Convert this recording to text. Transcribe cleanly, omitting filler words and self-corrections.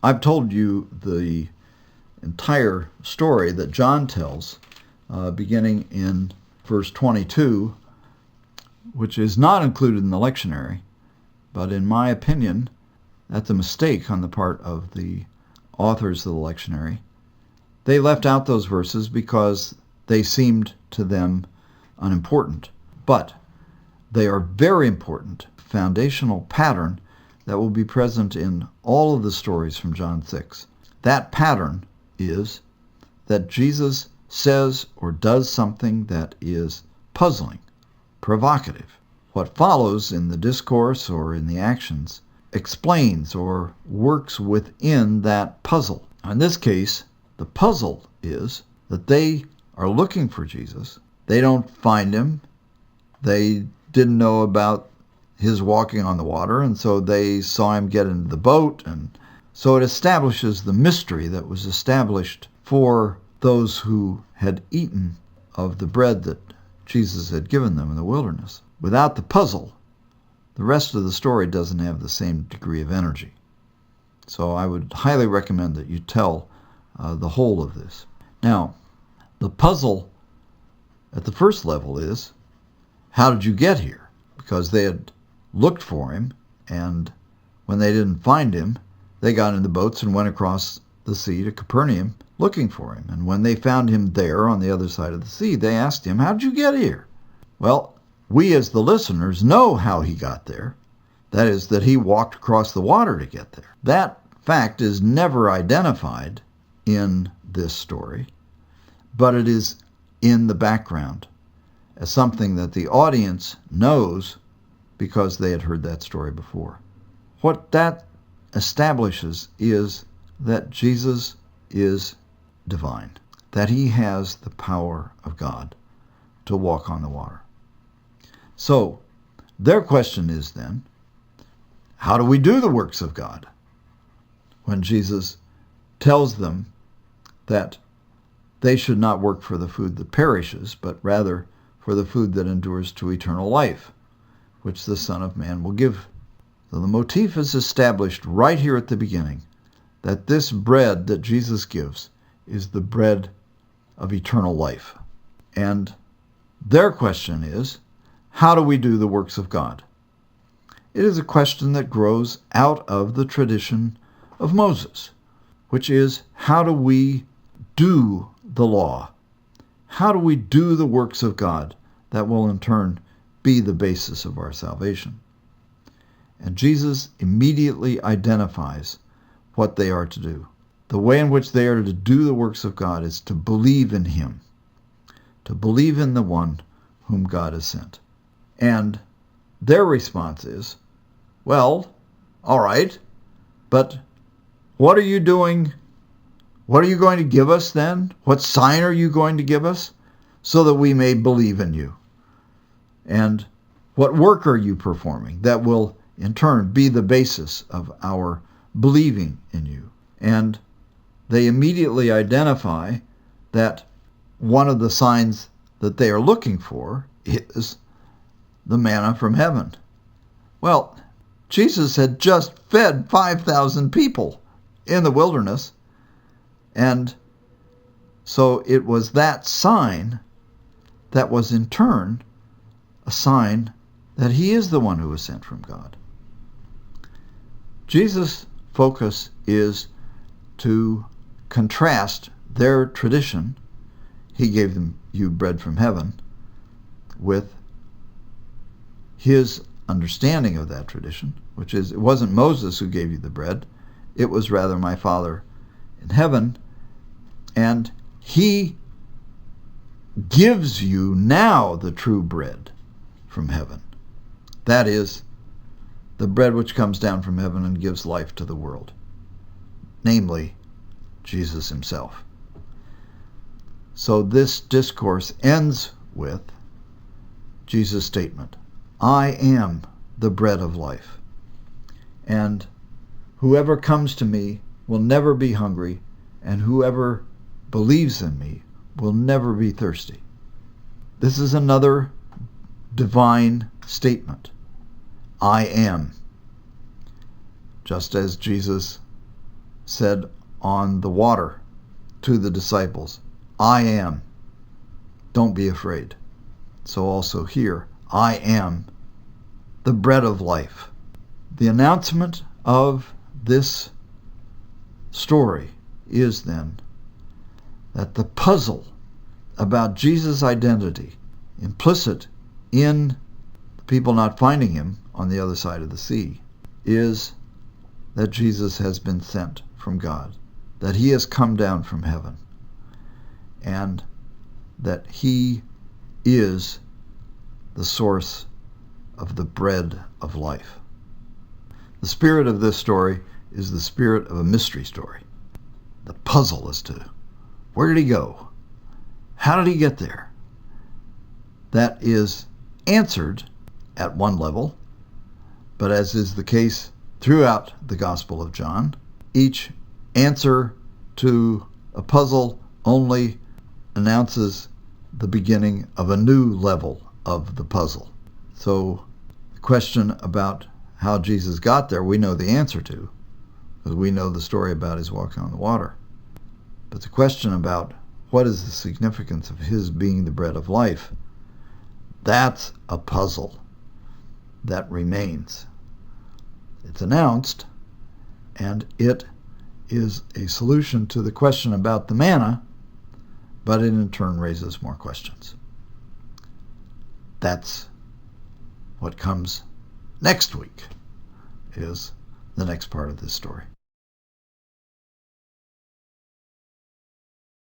I've told you the entire story that John tells, beginning in verse 22, which is not included in the lectionary, but in my opinion, that's a mistake on the part of the authors of the lectionary. They left out those verses because they seemed to them unimportant, but they are very important, foundational pattern that will be present in all of the stories from John 6. That pattern is that Jesus says or does something that is puzzling, provocative. What follows in the discourse or in the actions explains or works within that puzzle. In this case, the puzzle is that they are looking for Jesus. They don't find him. They didn't know about his walking on the water, and so they saw him get into the boat, and so it establishes the mystery that was established for those who had eaten of the bread that Jesus had given them in the wilderness. Without the puzzle, the rest of the story doesn't have the same degree of energy. So I would highly recommend that you tell the whole of this. Now, the puzzle at the first level is, how did you get here? Because they had looked for him, and when they didn't find him, they got in the boats and went across the sea to Capernaum looking for him. And when they found him there on the other side of the sea, they asked him, how did you get here? Well, we as the listeners know how he got there. That is, that he walked across the water to get there. That fact is never identified in this story, but it is in the background as something that the audience knows because they had heard that story before. What that establishes is that Jesus is divine, that he has the power of God to walk on the water. So, their question is then, how do we do the works of God? When Jesus tells them that they should not work for the food that perishes, but rather for the food that endures to eternal life, which the Son of Man will give. So the motif is established right here at the beginning, that this bread that Jesus gives is the bread of eternal life. And their question is, how do we do the works of God? It is a question that grows out of the tradition of Moses, which is, how do we do the law? How do we do the works of God that will in turn be the basis of our salvation? And Jesus immediately identifies what they are to do. The way in which they are to do the works of God is to believe in him, to believe in the one whom God has sent. And their response is, well, all right, but what are you doing? What are you going to give us then? What sign are you going to give us so that we may believe in you? And what work are you performing that will in turn be the basis of our believing in you? And they immediately identify that one of the signs that they are looking for is the manna from heaven. Well, Jesus had just fed 5,000 people in the wilderness, and so it was that sign that was in turn a sign that he is the one who was sent from God. Jesus' focus is to contrast their tradition, he gave them you bread from heaven, with his understanding of that tradition, which is, it wasn't Moses who gave you the bread, it was rather my Father in heaven, and he gives you now the true bread from heaven. That is, the bread which comes down from heaven and gives life to the world, namely, Jesus himself. So this discourse ends with Jesus' statement, I am the bread of life, and whoever comes to me will never be hungry, and whoever believes in me will never be thirsty. This is another divine statement. I am. Just as Jesus said on the water to the disciples, I am. Don't be afraid. So also here, I am the bread of life. The announcement of this story is then that the puzzle about Jesus' identity, implicit in the people not finding him on the other side of the sea, is that Jesus has been sent from God, that he has come down from heaven, and that he is the source of the bread of life. The spirit of this story is the spirit of a mystery story. The puzzle as to where did he go? How did he get there? That is answered at one level, but as is the case throughout the Gospel of John, each answer to a puzzle only announces the beginning of a new level of the puzzle. So the question about how Jesus got there, we know the answer to, because we know the story about his walking on the water. But the question about what is the significance of his being the bread of life, that's a puzzle that remains. It's announced, and it is a solution to the question about the manna, but it in turn raises more questions. That's what comes next week, is the next part of this story.